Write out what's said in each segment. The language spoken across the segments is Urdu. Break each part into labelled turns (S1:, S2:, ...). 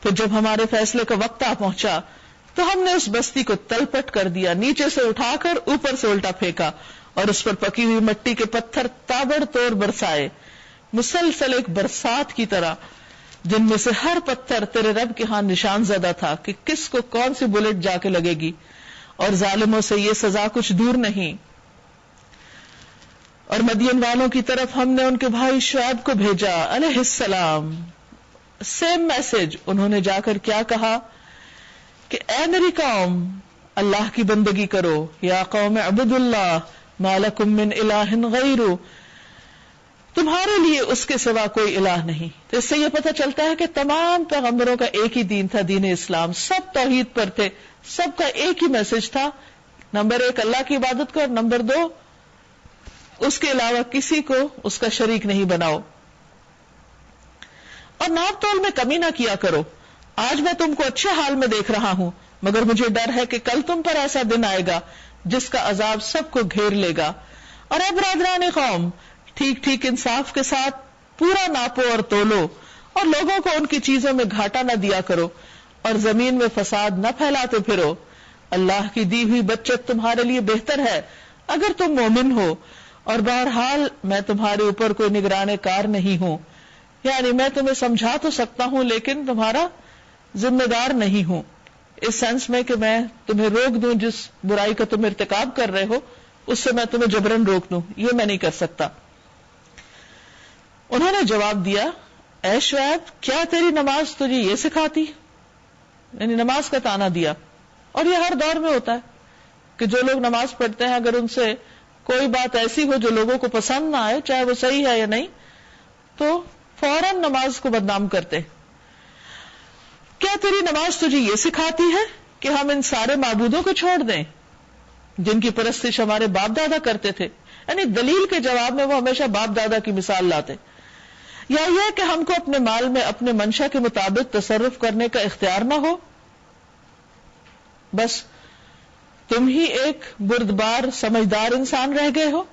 S1: پھر جب ہمارے فیصلے کا وقت آ پہنچا تو ہم نے اس بستی کو تلپٹ کر دیا، نیچے سے اٹھا کر اوپر سے الٹا پھینکا اور اس پر پکی ہوئی مٹی کے پتھر تابڑ توڑ برسائے، مسلسل ایک برسات کی طرح، جن میں سے ہر پتھر تیرے رب کے ہاں نشان زدہ تھا کہ کس کو کون سی بلٹ جا کے لگے گی، اور ظالموں سے یہ سزا کچھ دور نہیں۔ اور مدین والوں کی طرف ہم نے ان کے بھائی شعیب کو بھیجا علیہ السلام، سیم میسج۔ انہوں نے جا کر کیا کہا کہ اے میری قوم، اللہ کی بندگی کرو، یا قوم اعبدوا اللہ ما لکم من الہ غیرہ، تمہارے لیے اس کے سوا کوئی الہ نہیں۔ تو اس سے یہ پتہ چلتا ہے کہ تمام پیغمبروں کا ایک ہی دین تھا، دین اسلام، سب توحید پر تھے، سب کا ایک ہی میسج تھا، نمبر 1 اللہ کی عبادت کرو، نمبر 2 اس کے علاوہ کسی کو اس کا شریک نہیں بناؤ، اور ناپ تول میں کمی نہ کیا کرو۔ آج میں تم کو اچھے حال میں دیکھ رہا ہوں، مگر مجھے ڈر ہے کہ کل تم پر ایسا دن آئے گا جس کا عذاب سب کو گھیر لے گا۔ اور اے برادران قوم، ٹھیک ٹھیک انصاف کے ساتھ پورا ناپو اور تولو، اور لوگوں کو ان کی چیزوں میں گھاٹا نہ دیا کرو، اور زمین میں فساد نہ پھیلاتے پھرو۔ اللہ کی دی ہوئی بچت تمہارے لیے بہتر ہے اگر تم مومن ہو، اور بہرحال میں تمہارے اوپر کوئی نگران کار نہیں ہوں، یعنی میں تمہیں سمجھا تو سکتا ہوں لیکن تمہارا ذمہ دار نہیں ہوں، اس سینس میں کہ میں تمہیں روک دوں جس برائی کا تم ارتکاب کر رہے ہو اس سے میں تمہیں جبرن روک دوں، یہ میں نہیں کر سکتا۔ انہوں نے جواب دیا، اے شعیب، کیا تیری نماز تجھے یہ سکھاتی؟ یعنی نماز کا طعنہ دیا، اور یہ ہر دور میں ہوتا ہے کہ جو لوگ نماز پڑھتے ہیں اگر ان سے کوئی بات ایسی ہو جو لوگوں کو پسند نہ آئے، چاہے وہ صحیح ہے یا نہیں، تو فوراً نماز کو بدنام کرتے۔ کیا تیری نماز تجھے یہ سکھاتی ہے کہ ہم ان سارے معبودوں کو چھوڑ دیں جن کی پرستش ہمارے باپ دادا کرتے تھے؟ یعنی دلیل کے جواب میں وہ ہمیشہ باپ دادا کی مثال لاتے۔ یا یہ کہ ہم کو اپنے مال میں اپنے منشا کے مطابق تصرف کرنے کا اختیار نہ ہو، بس تم ہی ایک بردبار سمجھدار انسان رہ گئے ہو۔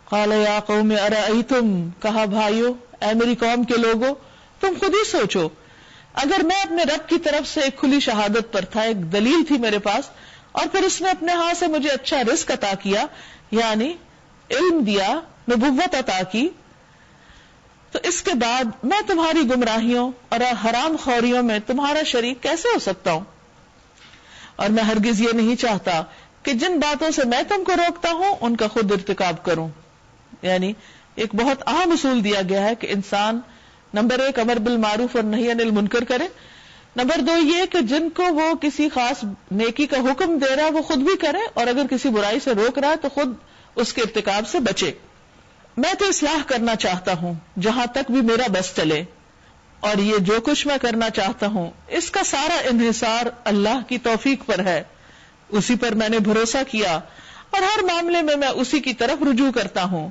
S1: قال یا قوم ارأیتم، کہا بھائیو، اے میری قوم کے لوگو، تم خود ہی سوچو، اگر میں اپنے رب کی طرف سے ایک کھلی شہادت پر تھا، ایک دلیل تھی میرے پاس، اور پھر اس نے اپنے ہاتھ سے مجھے اچھا رزق عطا کیا، یعنی علم دیا، نبوت عطا کی، تو اس کے بعد میں تمہاری گمراہیوں اور حرام خوریوں میں تمہارا شریک کیسے ہو سکتا ہوں؟ اور میں ہرگز یہ نہیں چاہتا کہ جن باتوں سے میں تم کو روکتا ہوں ان کا خود ارتکاب کروں۔ یعنی ایک بہت اہم اصول دیا گیا ہے کہ انسان نمبر 1 امر بالمعروف اور نہی عن المنکر کرے، نمبر 2 یہ کہ جن کو وہ کسی خاص نیکی کا حکم دے رہا ہے وہ خود بھی کرے، اور اگر کسی برائی سے روک رہا ہے تو خود اس کے ارتکاب سے بچے۔ میں تو اصلاح کرنا چاہتا ہوں جہاں تک بھی میرا بس چلے، اور یہ جو کچھ میں کرنا چاہتا ہوں اس کا سارا انحصار اللہ کی توفیق پر ہے، اسی پر میں نے بھروسہ کیا، اور ہر معاملے میں اسی کی طرف رجوع کرتا ہوں۔